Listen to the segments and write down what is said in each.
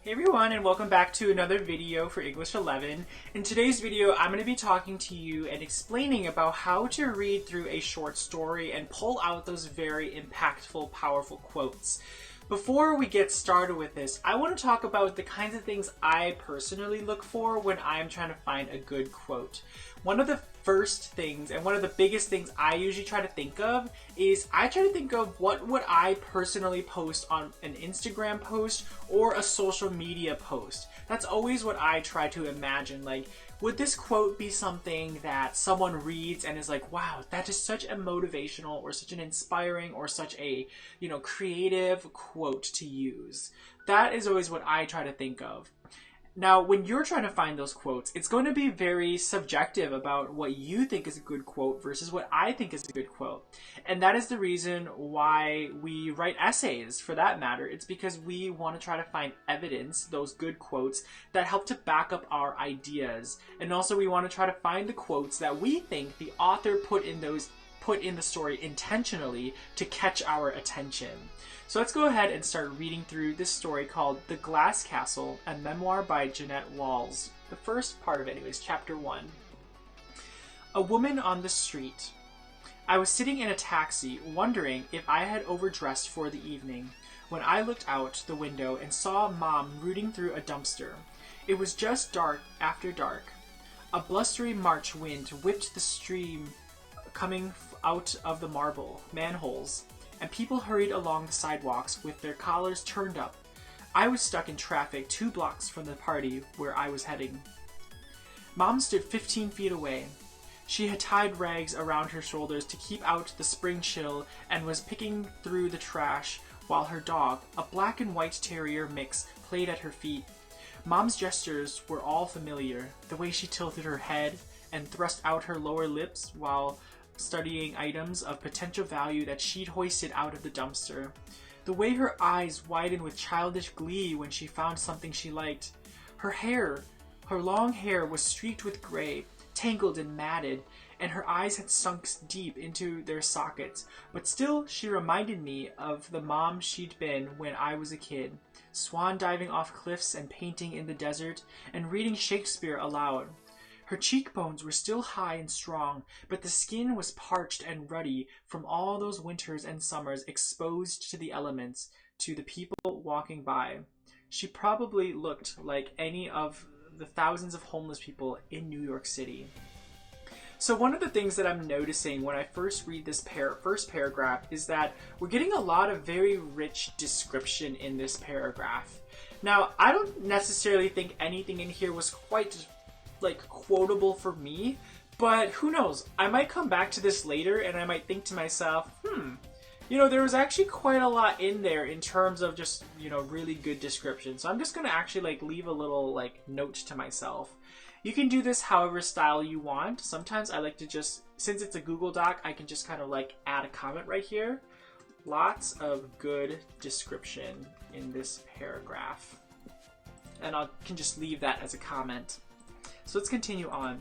Hey everyone, and welcome back to another video for English 11. In today's video, I'm going to be talking to you and explaining about how to read through a short story and pull out those very impactful, powerful quotes. Before we get started with this, I want to talk about the kinds of things I personally look for when I'm trying to find a good quote. One of the first things and one of the biggest things I usually try to think of is I try to think of what would I personally post on an Instagram post or a social media post. That's always what I try to imagine. Like, would this quote be something that someone reads and is like, wow, that is such a motivational or such an inspiring or such a, creative quote to use? That is always what I try to think of. Now, when you're trying to find those quotes, it's going to be very subjective about what you think is a good quote versus what I think is a good quote. And that is the reason why we write essays, for that matter. It's because we want to try to find evidence, those good quotes, that help to back up our ideas. And also we want to try to find the quotes that we think the author put in the story intentionally to catch our attention. So let's go ahead and start reading through this story called The Glass Castle, a memoir by Jeanette Walls. The first part of it, anyways, chapter 1. A woman on the street. I was sitting in a taxi, wondering if I had overdressed for the evening, when I looked out the window and saw Mom rooting through a dumpster. It was just dark after dark. A blustery March wind whipped the stream coming out of the marble manholes, and people hurried along the sidewalks with their collars turned up. I was stuck in traffic 2 blocks from the party where I was heading. Mom stood 15 feet away. She had tied rags around her shoulders to keep out the spring chill and was picking through the trash while her dog, a black and white terrier mix, played at her feet. Mom's gestures were all familiar, the way she tilted her head and thrust out her lower lips while studying items of potential value that she'd hoisted out of the dumpster. The way her eyes widened with childish glee when she found something she liked. Her long hair was streaked with gray, tangled and matted, and her eyes had sunk deep into their sockets. But still, she reminded me of the mom she'd been when I was a kid, swan diving off cliffs and painting in the desert and reading Shakespeare aloud. Her cheekbones were still high and strong, but the skin was parched and ruddy from all those winters and summers exposed to the elements, to the people walking by. She probably looked like any of the thousands of homeless people in New York City. So one of the things that I'm noticing when I first read this first paragraph is that we're getting a lot of very rich description in this paragraph. Now, I don't necessarily think anything in here was quite quotable for me, but who knows? I might come back to this later and I might think to myself, there was actually quite a lot in there in terms of just, really good description. So I'm just going to actually leave a little note to myself. You can do this however style you want. Sometimes I like to just, since it's a Google Doc, I can just kind of add a comment right here. Lots of good description in this paragraph. And I can just leave that as a comment. So let's continue on.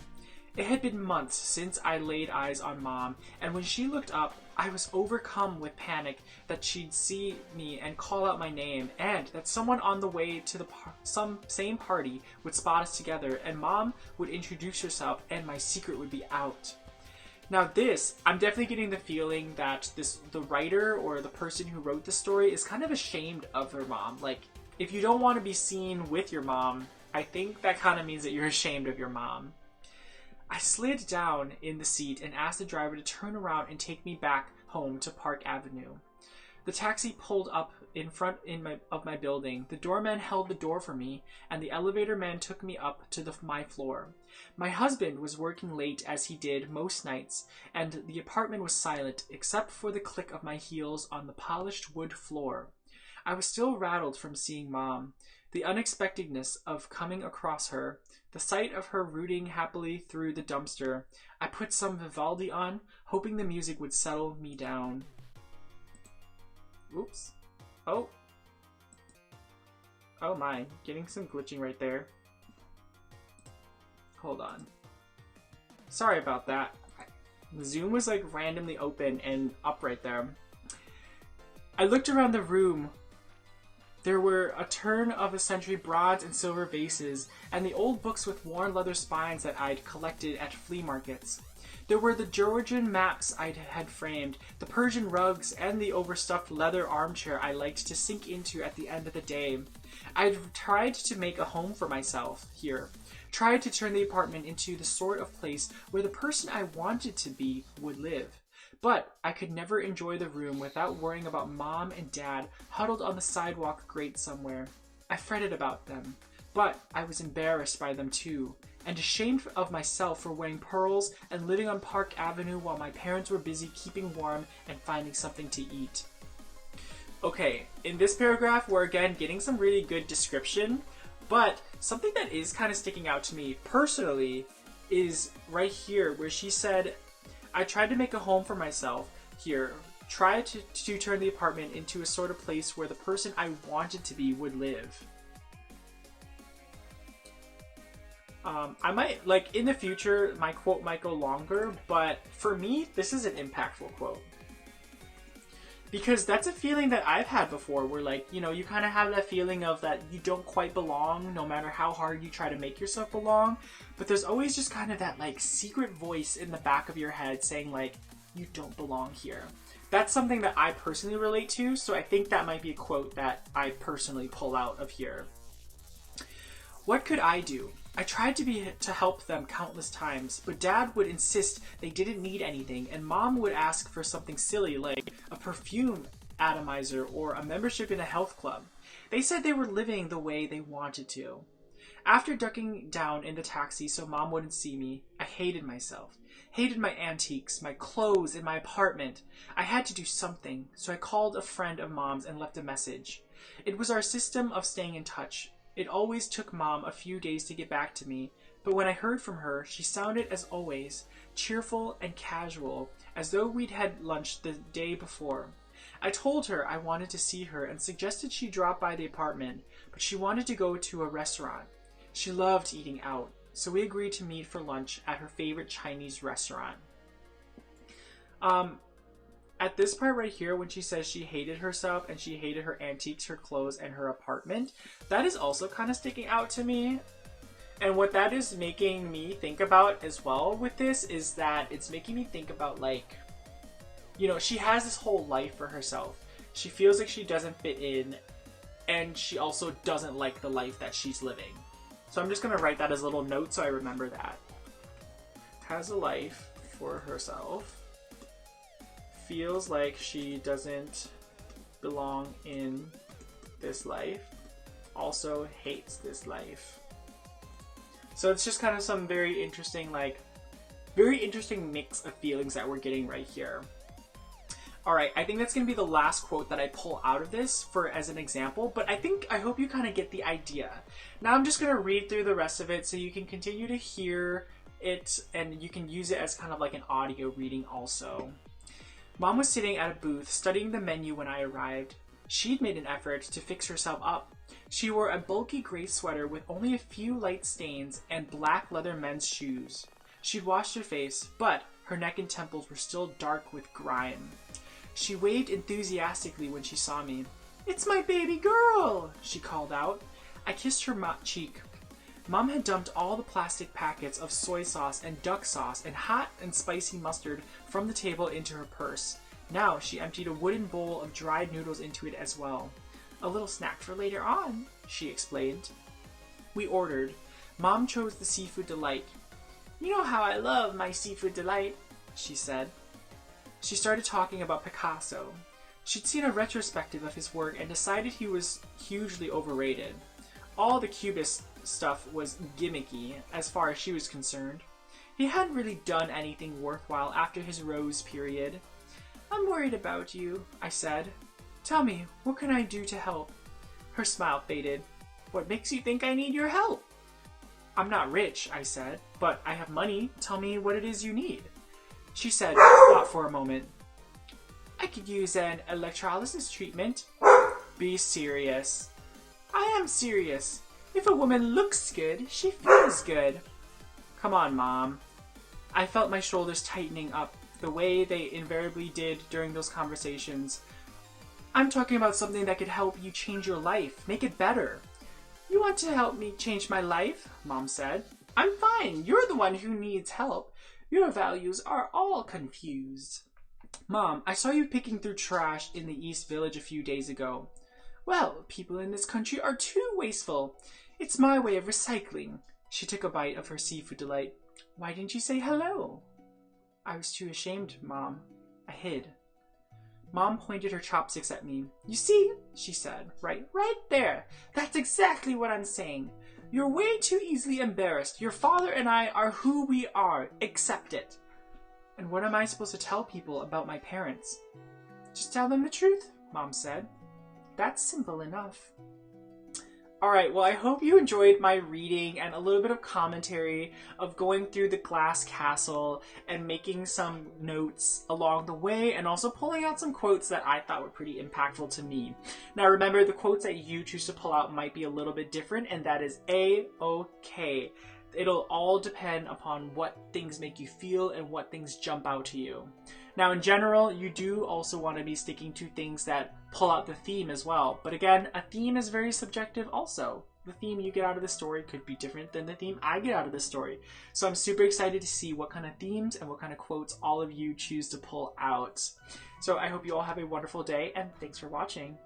It had been months since I laid eyes on Mom, and when she looked up, I was overcome with panic that she'd see me and call out my name, and that someone on the way to the same party would spot us together, and Mom would introduce herself, and my secret would be out. Now I'm definitely getting the feeling that the writer or the person who wrote the story is kind of ashamed of her mom. If you don't want to be seen with your mom, I think that kind of means that you're ashamed of your mom. I slid down in the seat and asked the driver to turn around and take me back home to Park Avenue. The taxi pulled up in front of my building. The doorman held the door for me, and the elevator man took me up to my floor. My husband was working late as he did most nights, and the apartment was silent except for the click of my heels on the polished wood floor. I was still rattled from seeing Mom. The unexpectedness of coming across her, the sight of her rooting happily through the dumpster. I put some Vivaldi on, hoping the music would settle me down. Oops. Oh my, getting some glitching right there. Hold on. Sorry about that. Zoom was randomly open and up right there. I looked around the room There were a turn-of-the-century bronze and silver vases, and the old books with worn leather spines that I'd collected at flea markets. There were the Georgian maps I had framed, the Persian rugs, and the overstuffed leather armchair I liked to sink into at the end of the day. I'd tried to make a home for myself here, tried to turn the apartment into the sort of place where the person I wanted to be would live. But I could never enjoy the room without worrying about Mom and Dad huddled on the sidewalk grate somewhere. I fretted about them, but I was embarrassed by them too, and ashamed of myself for wearing pearls and living on Park Avenue while my parents were busy keeping warm and finding something to eat. Okay, in this paragraph, we're again getting some really good description, but something that is kind of sticking out to me personally is right here where she said, I tried to make a home for myself here, tried to turn the apartment into a sort of place where the person I wanted to be would live. I might, like, in the future, my quote might go longer, but for me, this is an impactful quote. Because that's a feeling that I've had before where, like, you know, you kind of have that feeling of that you don't quite belong no matter how hard you try to make yourself belong. But there's always just kind of that, like, secret voice in the back of your head saying, like, you don't belong here. That's something that I personally relate to, so I think that might be a quote that I personally pull out of here. What could I do? I tried to help them countless times, but Dad would insist they didn't need anything, and Mom would ask for something silly like a perfume atomizer or a membership in a health club. They said they were living the way they wanted to. After ducking down in the taxi so Mom wouldn't see me, I hated myself. Hated my antiques, my clothes, and my apartment. I had to do something, so I called a friend of Mom's and left a message. It was our system of staying in touch. It always took Mom a few days to get back to me, but when I heard from her, she sounded, as always, cheerful and casual, as though we'd had lunch the day before. I told her I wanted to see her and suggested she drop by the apartment, but she wanted to go to a restaurant. She loved eating out, so we agreed to meet for lunch at her favorite Chinese restaurant. At this part right here, when she says she hated herself and she hated her antiques, her clothes, and her apartment, that is also kind of sticking out to me. And what that is making me think about as well with this is that it's making me think about, like, you know, she has this whole life for herself. She feels like she doesn't fit in, and she also doesn't like the life that she's living. So I'm just going to write that as a little note so I remember that. Has a life for herself. Feels like she doesn't belong in this life. Also hates this life. So it's just kind of some very interesting mix of feelings that we're getting right here. Alright, I think that's going to be the last quote that I pull out of this as an example, but I hope you kind of get the idea. Now I'm just going to read through the rest of it so you can continue to hear it and you can use it as kind of like an audio reading also. Mom was sitting at a booth studying the menu when I arrived. She'd made an effort to fix herself up. She wore a bulky gray sweater with only a few light stains and black leather men's shoes. She'd washed her face, but her neck and temples were still dark with grime. She waved enthusiastically when she saw me. "It's my baby girl!" she called out. I kissed her cheek. Mom had dumped all the plastic packets of soy sauce and duck sauce and hot and spicy mustard from the table into her purse. Now she emptied a wooden bowl of dried noodles into it as well. "A little snack for later on," she explained. We ordered. Mom chose the seafood delight. "You know how I love my seafood delight," she said. She started talking about Picasso. She'd seen a retrospective of his work and decided he was hugely overrated. All the Cubist stuff was gimmicky, as far as she was concerned. He hadn't really done anything worthwhile after his Rose period. "I'm worried about you," I said. "Tell me, what can I do to help?" Her smile faded. "What makes you think I need your help?" "I'm not rich," I said, "but I have money. Tell me what it is you need." She said, thought for a moment. "I could use an electrolysis treatment." "Be serious." "I am serious. If a woman looks good, she feels good." "Come on, Mom." I felt my shoulders tightening up, the way they invariably did during those conversations. I'm talking about something that could help you change your life, make it better. You want to help me change my life? Mom said. I'm fine. You're the one who needs help. Your values are all confused. Mom, I saw you picking through trash in the East Village a few days ago. Well, people in this country are too wasteful. It's my way of recycling. She took a bite of her seafood delight. Why didn't you say hello? I was too ashamed, Mom. I hid. Mom pointed her chopsticks at me. You see, she said, right there. That's exactly what I'm saying. You're way too easily embarrassed. Your father and I are who we are. Accept it. And what am I supposed to tell people about my parents? Just tell them the truth, Mom said. That's simple enough. Alright, well I hope you enjoyed my reading and a little bit of commentary of going through the glass castle and making some notes along the way and also pulling out some quotes that I thought were pretty impactful to me. Now remember, the quotes that you choose to pull out might be a little bit different, and that is A-OK. It'll all depend upon what things make you feel and what things jump out to you. Now, in general, you do also want to be sticking to things that pull out the theme as well. But again, a theme is very subjective also. The theme you get out of the story could be different than the theme I get out of the story. So I'm super excited to see what kind of themes and what kind of quotes all of you choose to pull out. So I hope you all have a wonderful day, and thanks for watching.